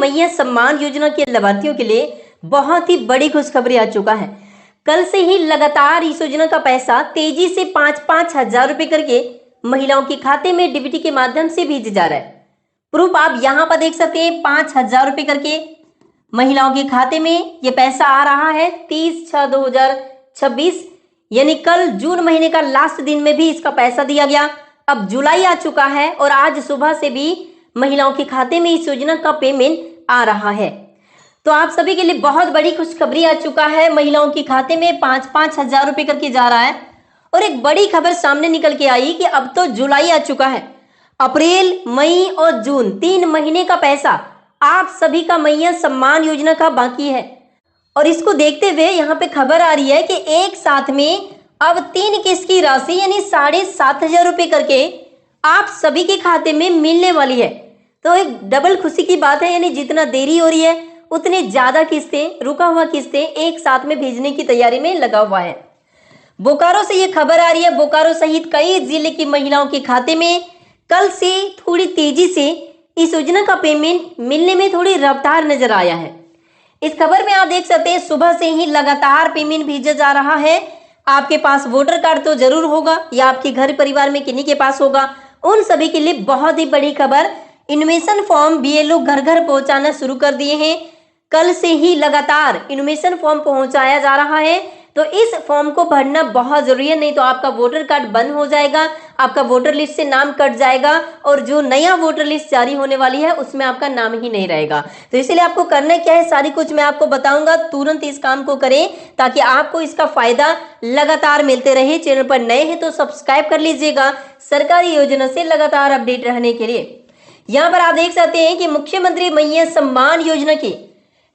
मैया सम्मान योजना के लाभार्थियों के लिए बहुत ही बड़ी खुशखबरी आ चुका है। कल से ही लगातार इस योजना का पैसा तेजी से 5-5 हजार रुपए करके महिलाओं के खाते में डीबीटी के माध्यम से भेजा जा रहा है। प्रूफ आप यहाँ पर देख सकते हैं, 5,000 रुपए करके महिलाओं के खाते में ये पैसा आ रहा है 30/6/2026, यानी कल जून महीने का लास्ट दिन में भी इसका पैसा दिया गया। अब जुलाई आ चुका है और आज सुबह से भी महिलाओं के खाते में इस योजना का पेमेंट आ रहा है। तो आप सभी के लिए बहुत बड़ी खुशखबरी आ चुका है। महिलाओं के खाते में 5-5 हजार रुपए करके जा रहा है। और एक बड़ी खबर सामने निकल के आई कि अब तो जुलाई आ चुका है। अप्रैल, मई और जून 3 महीने का पैसा आप सभी का मैया सम्मान योजना का बाकी है। और इसको देखते हुए यहाँ पे खबर आ रही है कि एक साथ में अब 3 किस्त की राशि यानी 7,500 रुपए करके आप सभी के खाते में मिलने वाली है। तो एक डबल खुशी की बात है, यानी जितना देरी हो रही है उतनी ज्यादा किस्तें, रुका हुआ किस्तें एक साथ में भेजने की तैयारी में लगा हुआ है। बोकारो से ये खबर आ रही है, बोकारो सहित कई जिले की महिलाओं के खाते में कल से थोड़ी तेजी से इस योजना का पेमेंट मिलने में थोड़ी रफ्तार नजर आया है। इस खबर में आप देख सकते हैं सुबह से ही लगातार पेमेंट भेजा जा रहा है। आपके पास वोटर कार्ड तो जरूर होगा या आपके घर परिवार में किन्हीं के पास होगा, उन सभी के लिए बहुत ही बड़ी खबर। इनविटेशन फॉर्म बीएलओ घर घर पहुंचाना शुरू कर दिए हैं। कल से ही लगातार इनविटेशन फॉर्म पहुंचाया जा रहा है। तो इस फॉर्म को भरना बहुत जरूरी है, नहीं तो आपका वोटर कार्ड बंद हो जाएगा, आपका वोटर लिस्ट से नाम कट जाएगा और जो नया वोटर लिस्ट जारी होने वाली है उसमें आपका नाम ही नहीं रहेगा। तो इसलिए आपको करना क्या है, सारी कुछ मैं आपको बताऊंगा। तुरंत इस काम को करें ताकि आपको इसका फायदा लगातार मिलते रहे। चैनल पर नए हैं तो सब्सक्राइब कर लीजिएगा खुशखबरी योजना से लगातार अपडेट रहने के लिए। यहाँ पर आप देख सकते हैं कि मुख्यमंत्री मैया सम्मान योजना की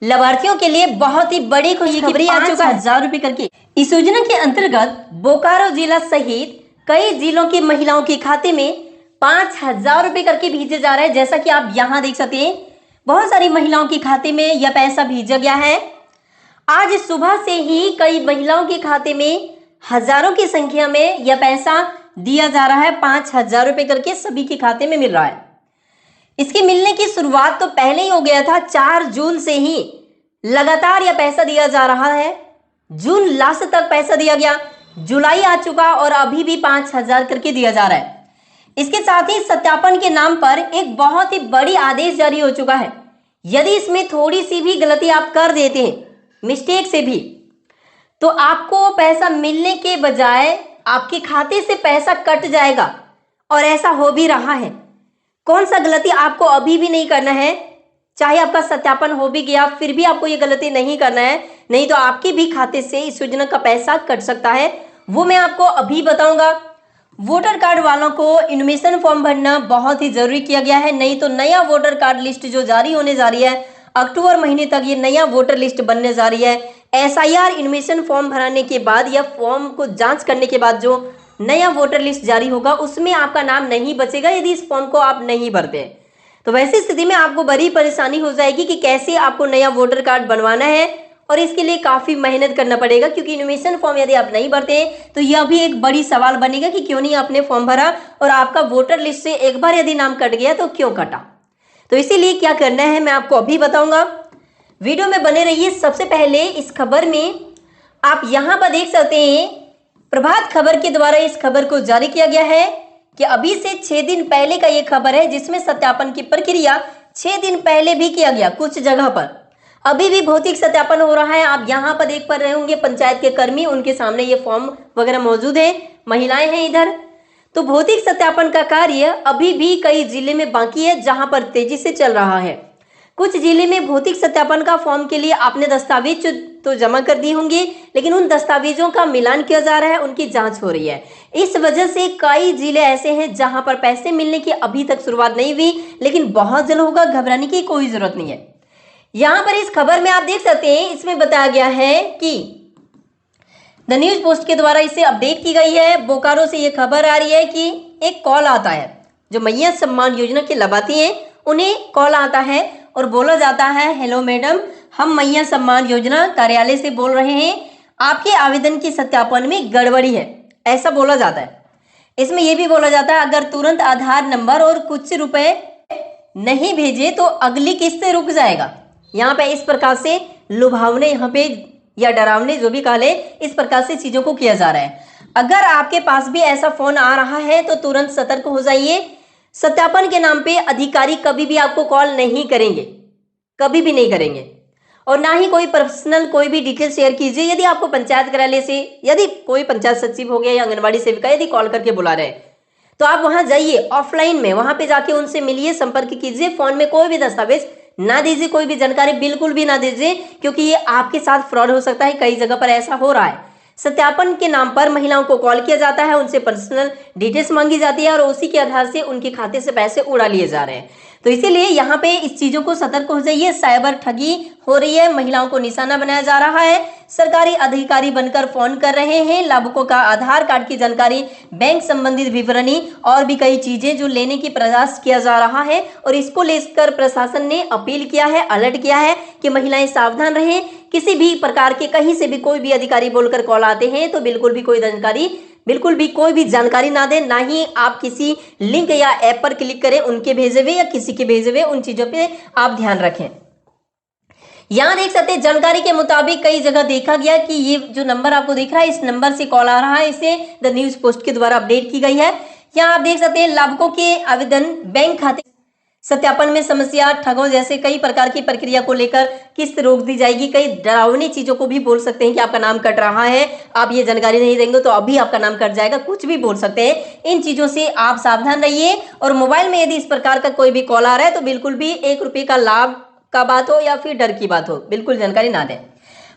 लाभार्थियों के लिए बहुत ही बड़ी खुशखबरी आ चुका है। 5,000 रुपए करके इस योजना के अंतर्गत बोकारो जिला सहित कई जिलों की महिलाओं के खाते में 5,000 रुपए करके भेजे जा रहे हैं। जैसा कि आप यहाँ देख सकते हैं, बहुत सारी महिलाओं के खाते में यह पैसा भेजा गया है। आज सुबह से ही कई महिलाओं के खाते में हजारों की संख्या में यह पैसा दिया जा रहा है। 5,000 रुपए करके सभी के खाते में मिल रहा है। इसके मिलने की शुरुआत तो पहले ही हो गया था, 4 जून से ही लगातार यह पैसा दिया जा रहा है। जून लास्ट तक पैसा दिया गया, जुलाई आ चुका और अभी भी 5,000 करके दिया जा रहा है। इसके साथ ही सत्यापन के नाम पर एक बहुत ही बड़ी आदेश जारी हो चुका है। यदि इसमें थोड़ी सी भी गलती आप कर देते हैं, मिस्टेक से भी, तो आपको पैसा मिलने के बजाय आपके खाते से पैसा कट जाएगा और ऐसा हो भी रहा है। कौन सा गलती आपको अभी भी नहीं करना है, चाहे आपका सत्यापन हो भी गया फिर भी आपको ये गलती नहीं करना है, नहीं तो आपके भी खाते से इस योजना का पैसा कट सकता है। वो मैं आपको अभी बताऊंगा। वोटर कार्ड वालों को इनविटेशन फॉर्म भरना बहुत ही जरूरी किया गया है, नहीं तो नया वोटर कार्ड लिस्ट जो जारी होने जा रही है अक्टूबर महीने तक, ये नया वोटर लिस्ट बनने जा रही है। एसआईआर इनविटेशन फॉर्म भराने के बाद या फॉर्म को जांच करने के बाद जो नया वोटर लिस्ट जारी होगा उसमें आपका नाम नहीं बचेगा यदि इस फॉर्म को आप नहीं भरते। तो वैसी स्थिति में आपको बड़ी परेशानी हो जाएगी कि कैसे आपको नया वोटर कार्ड बनवाना है और इसके लिए काफी मेहनत करना पड़ेगा, क्योंकि इनविटेशन फॉर्म यदि आप नहीं भरते तो यह भी एक बड़ी सवाल बनेगा कि क्यों नहीं आपने फॉर्म भरा और आपका वोटर लिस्ट से एक बार यदि नाम कट गया तो क्यों कटा। तो इसीलिए क्या करना है मैं आपको अभी बताऊंगा, वीडियो में बने रहिए। सबसे पहले इस खबर में आप यहाँ पर देख सकते हैं, प्रभात खबर के द्वारा इस खबर को जारी किया गया है कि अभी से 6 दिन पहले का ये खबर है, जिसमें सत्यापन की प्रक्रिया 6 दिन पहले भी किया गया। कुछ जगह पर अभी भी भौतिक सत्यापन हो रहा है। आप यहाँ पर देख पा रहे होंगे पंचायत के कर्मी, उनके सामने ये फॉर्म वगैरह मौजूद है, महिलाएं हैं इधर। तो भौतिक सत्यापन का कार्य अभी भी कई जिले में बाकी है, जहां पर तेजी से चल रहा है। कुछ जिले में भौतिक सत्यापन का फॉर्म के लिए आपने दस्तावेज तो जमा कर दी होंगी, लेकिन उन दस्तावेजों का मिलान किया जा रहा है, उनकी जांच हो रही है। इस वजह से कई जिले ऐसे हैं जहां पर पैसे मिलने की अभी तक शुरुआत नहीं हुई, लेकिन बहुत जल्द होगा, घबराने की कोई जरूरत नहीं है। यहां पर इस खबर में आप देख सकते हैं, इसमें बताया गया है कि द न्यूज पोस्ट के द्वारा इसे अपडेट की गई है। बोकारो से यह खबर आ रही है कि एक कॉल आता है, जो मैया सम्मान योजना के लाभार्थी हैं उन्हें कॉल आता है और बोला जाता है, हेलो मैडम, हम मैया सम्मान योजना कार्यालय से बोल रहे हैं, आपके आवेदन के सत्यापन में गड़बड़ी है, ऐसा बोला जाता है। इसमें यह भी बोला जाता है, अगर तुरंत आधार नंबर और कुछ रुपए नहीं भेजे तो अगली किस्त रुक जाएगा। यहाँ पे इस प्रकार से लुभावने यहाँ पे या डरावने जो भी कहा ले, इस प्रकार से चीजों को किया जा रहा है। अगर आपके पास भी ऐसा फोन आ रहा है तो तुरंत सतर्क हो जाइए। सत्यापन के नाम पे अधिकारी कभी भी आपको कॉल नहीं करेंगे, कभी भी नहीं करेंगे, और ना ही कोई पर्सनल कोई भी डिटेल शेयर कीजिए। यदि आपको पंचायत कार्यालय से, यदि कोई पंचायत सचिव हो गया या आंगनबाड़ी सेविका यदि कॉल करके बुला रहे हैं तो आप वहां जाइए, ऑफलाइन में वहां पे जाके उनसे मिलिए, संपर्क कीजिए। फोन में कोई भी दस्तावेज ना दीजिए, कोई भी जानकारी बिल्कुल भी ना दीजिए, क्योंकि ये आपके साथ फ्रॉड हो सकता है। कई जगह पर ऐसा हो रहा है। सत्यापन के नाम पर महिलाओं को कॉल किया जाता है, उनसे पर्सनल डिटेल्स मांगी जाती है और उसी के आधार से उनके खाते से पैसे उड़ा लिए जा रहे हैं। तो इसीलिए यहाँ पे इस चीजों को सतर्क हो जाइए। साइबर ठगी हो रही है, महिलाओं को निशाना बनाया जा रहा है। सरकारी अधिकारी बनकर फोन कर रहे हैं। लाभुकों का आधार कार्ड की जानकारी, बैंक संबंधित विवरणी और भी कई चीजें जो लेने की प्रयास किया जा रहा है, और इसको लेकर प्रशासन ने अपील किया है, अलर्ट किया है कि महिलाएं सावधान रहें। किसी भी प्रकार के कहीं से भी कोई भी अधिकारी बोलकर कॉल आते हैं तो बिल्कुल भी कोई जानकारी ना दें, ना ही आप किसी लिंक या ऐप पर क्लिक करें उनके भेजे हुए या किसी के भेजे हुए। उन चीजों पे आप ध्यान रखें। यहां देख सकते हैं, जानकारी के मुताबिक कई जगह देखा गया कि ये जो नंबर आपको दिख रहा है, इस नंबर से कॉल आ रहा है। इसे द न्यूज पोस्ट के द्वारा अपडेट की गई है। यहाँ आप देख सकते हैं, लाभुकों के आवेदन, बैंक खाते सत्यापन में समस्या, ठगों जैसे कई प्रकार की प्रक्रिया को लेकर किस्त रोक दी जाएगी। कई डरावनी चीजों को भी बोल सकते हैं कि आपका नाम कट रहा है, आप ये जानकारी नहीं देंगे तो अभी आपका नाम कट जाएगा, कुछ भी बोल सकते हैं। इन चीजों से आप सावधान रहिए। और मोबाइल में यदि इस प्रकार का कोई भी कॉल आ रहा है तो बिल्कुल भी 1 रुपये का लाभ का बात हो या फिर डर की बात हो, बिल्कुल जानकारी ना दें।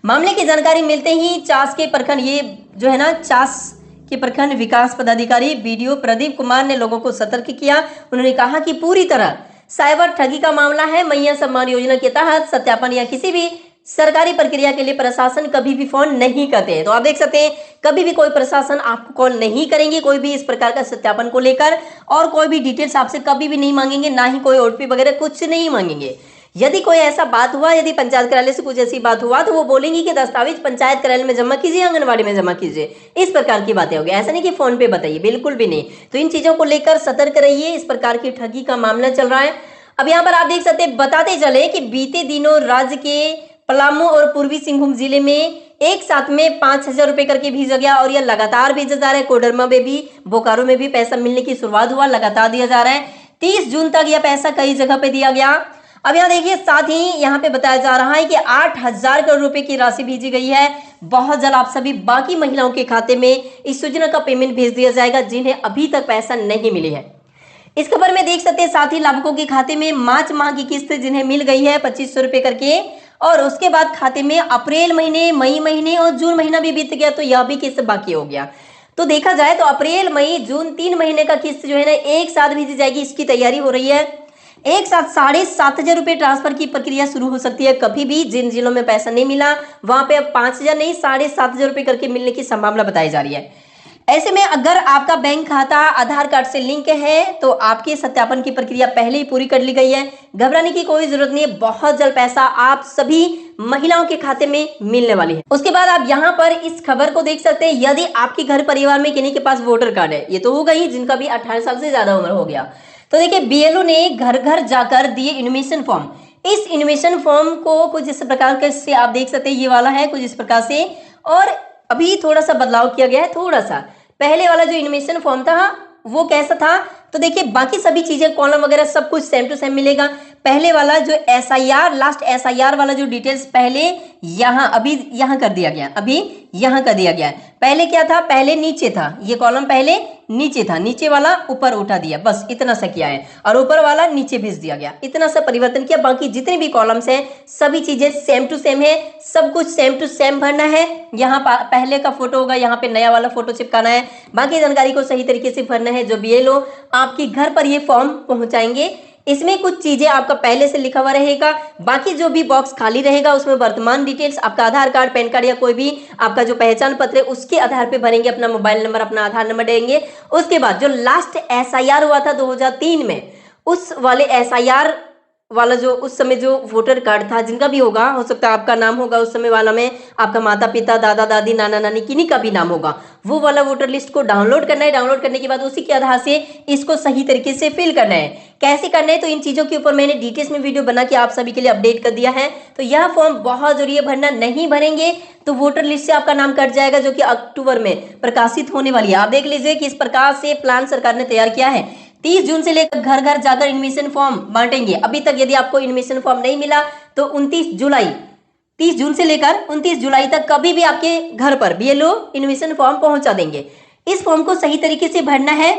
मामले की जानकारी मिलते ही चास के प्रखंड, ये जो है ना, चास के प्रखंड विकास पदाधिकारी बीडीओ प्रदीप कुमार ने लोगों को सतर्क किया। उन्होंने कहा कि पूरी तरह साइबर ठगी का मामला है। मैया सम्मान योजना के तहत सत्यापन या किसी भी सरकारी प्रक्रिया के लिए प्रशासन कभी भी फोन नहीं करते हैं। तो आप देख सकते हैं, कभी भी कोई प्रशासन आपको कॉल नहीं करेंगे कोई भी इस प्रकार का सत्यापन को लेकर, और कोई भी डिटेल्स आपसे कभी भी नहीं मांगेंगे, ना ही कोई ओटीपी वगैरह कुछ नहीं मांगेंगे। यदि कोई ऐसा बात हुआ, यदि पंचायत कार्यालय से कुछ ऐसी बात हुआ तो वो बोलेंगे कि दस्तावेज पंचायत कार्यालय में जमा कीजिए, आंगनबाड़ी में जमा कीजिए। इस प्रकार की बातें होगी, ऐसा नहीं कि फोन पे बताइए, बिल्कुल भी नहीं। तो इन चीजों को लेकर सतर्क रहिए। इस प्रकार की ठगी का मामला चल रहा है। अब यहाँ पर आप देख सकते हैं, बताते चले कि बीते दिनों राज्य के पलामू और पूर्वी सिंहभूम जिले में एक साथ में 5,000 रुपए करके भेजा गया, और यह लगातार भेजा जा रहा है। कोडरमा में भी, बोकारो में भी पैसा मिलने की शुरुआत हुआ, लगातार दिया जा रहा है। 30 जून तक यह पैसा कई जगह पे दिया गया। अब यहाँ देखिए, साथ ही यहाँ पे बताया जा रहा है कि 8,000 करोड़ रुपए की राशि भेजी गई है। बहुत जल्द आप सभी बाकी महिलाओं के खाते में इस योजना का पेमेंट भेज दिया जाएगा जिन्हें अभी तक पैसा नहीं मिली है। इस खबर में देख सकते हैं, साथ ही लाभुकों के खाते में मार्च माह की किस्त जिन्हें मिल गई है 2,500 रुपए करके, और उसके बाद खाते में अप्रैल महीने, मई महीने और जून महीना भी बीत गया, तो यह भी किस्त बाकी हो गया। तो देखा जाए तो अप्रैल, मई, जून 3 महीने का किस्त जो है ना एक साथ भेजी जाएगी। इसकी तैयारी हो रही है। एक साथ 7,500 रुपए ट्रांसफर की प्रक्रिया शुरू हो सकती है कभी भी। जिन जिलों में पैसा नहीं मिला वहां पे अब 5,000 नहीं 7,500 रुपए करके मिलने की संभावना बताई जा रही है। ऐसे में अगर आपका बैंक खाता आधार कार्ड से लिंक है तो आपके सत्यापन की प्रक्रिया पहले ही पूरी कर ली गई है। घबराने की कोई जरूरत नहीं है। बहुत जल्द पैसा आप सभी महिलाओं के खाते में मिलने वाली है। उसके बाद आप यहाँ पर इस खबर को देख सकते हैं, यदि आपके घर परिवार में किन्हीं के पास वोटर कार्ड है, ये तो होगा ही जिनका भी 18 साल से ज्यादा उम्र हो गया, तो देखिए बीएलओ ने घर घर जाकर दिए इन्फॉर्मेशन फॉर्म। इस इन्फॉर्मेशन फॉर्म को कुछ इस प्रकार से आप देख सकते हैं, ये वाला है कुछ इस प्रकार से, और अभी थोड़ा सा बदलाव किया गया है। थोड़ा सा पहले वाला जो इन्फॉर्मेशन फॉर्म था वो कैसा था, तो देखिए बाकी सभी चीजें कॉलम वगैरह सब कुछ सेम टू सेम मिलेगा। पहले वाला जो एसआईआर, लास्ट एसआईआर वाला जो डिटेल्स पहले यहाँ, अभी यहाँ कर दिया गया, अभी यहाँ कर दिया गया। पहले क्या था, पहले नीचे था, ये कॉलम पहले नीचे था, नीचे वाला ऊपर उठा दिया, बस इतना सा किया है, और ऊपर वाला नीचे भेज दिया गया, इतना सा परिवर्तन किया। बाकी जितने भी कॉलम्स हैं सभी चीजें सेम टू सेम है, सब कुछ सेम टू सेम भरना है। यहाँ पहले का फोटो होगा, यहाँ पे नया वाला फोटो चिपकाना है। बाकी जानकारी को सही तरीके से भरना है। जो बीएलओ आपके घर पर ये फॉर्म पहुंचाएंगे, इसमें कुछ चीजें आपका पहले से लिखा हुआ रहेगा। बाकी जो भी बॉक्स खाली रहेगा उसमें वर्तमान डिटेल्स, आपका आधार कार्ड, पैन कार्ड या कोई भी आपका जो पहचान पत्र है उसके आधार पे भरेंगे, अपना मोबाइल नंबर, अपना आधार नंबर देंगे। उसके बाद जो लास्ट एसआईआर हुआ था 2003 में, उस वाले एसआईआर वाला जो उस समय जो वोटर कार्ड था, जिनका भी होगा, हो सकता है आपका नाम होगा उस समय वाला में, आपका माता पिता, दादा दादी, नाना नानी, किन्हीं का भी नाम होगा, वो वाला वोटर लिस्ट को डाउनलोड करना है। डाउनलोड करने के बाद उसी के आधार से इसको सही तरीके से फिल करना है। कैसे करना है, तो इन चीजों के ऊपर मैंने डिटेल्स में वीडियो बना के आप सभी के लिए अपडेट कर दिया है। तो यह फॉर्म बहुत जरूरी है भरना, नहीं भरेंगे तो वोटर लिस्ट से आपका नाम कट जाएगा, जो कि अक्टूबर में प्रकाशित होने वाली है। आप देख लीजिए किस प्रकार से प्लान सरकार ने तैयार किया है। 30 जून से लेकर घर घर जाकर एडमिशन फॉर्म बांटेंगे। अभी तक यदि आपको एडमिशन फॉर्म नहीं मिला तो 30 जून से लेकर 29 जुलाई तक कभी भी आपके घर पर BLO एडमिशन फॉर्म पहुंचा देंगे। इस फॉर्म को सही तरीके से भरना है।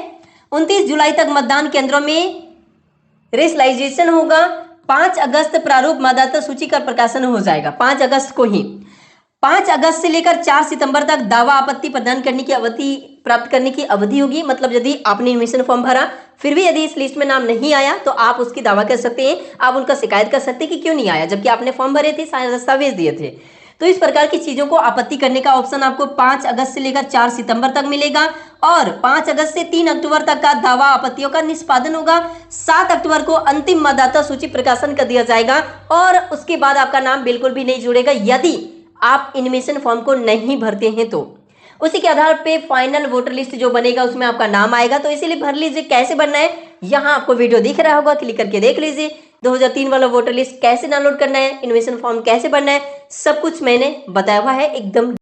29 जुलाई तक मतदान केंद्रों में रेशलाइजेशन होगा। 5 अगस्त प्रारूप मतदाता सूची का प्रकाशन हो जाएगा, 5 अगस्त को ही। 5 अगस्त से लेकर 4 सितंबर तक दावा आपत्ति प्रदान करने की अवधि, प्राप्त करने की अवधि होगी। मतलब यदि आपने एडमिशन फॉर्म भरा, फिर भी यदि इस लिस्ट में नाम नहीं आया, तो आप उसकी दावा कर सकते हैं, आप उनका शिकायत कर सकते हैं कि क्यों नहीं आया, जबकि आपने फॉर्म भरे थे, सारे दस्तावेज दिए थे। तो इस प्रकार की चीजों को आपत्ति करने का ऑप्शन आपको 5 अगस्त से लेकर 4 सितंबर तक मिलेगा, और 5 अगस्त से 3 अक्टूबर तक का दावा आपत्तियों का निष्पादन होगा। 7 अक्टूबर को अंतिम मतदाता सूची प्रकाशन कर दिया जाएगा, और उसके बाद आपका नाम बिल्कुल भी नहीं जुड़ेगा यदि आप एडमिशन फॉर्म को नहीं भरते हैं। तो उसी के आधार पे फाइनल वोटर लिस्ट जो बनेगा उसमें आपका नाम आएगा। तो इसीलिए भर लीजिए। कैसे भरना है, यहाँ आपको वीडियो दिख रहा होगा, क्लिक करके देख लीजिए। 2003 वाला वोटर लिस्ट कैसे डाउनलोड करना है, एडमिशन फॉर्म कैसे भरना है, सब कुछ मैंने बताया हुआ है एकदम।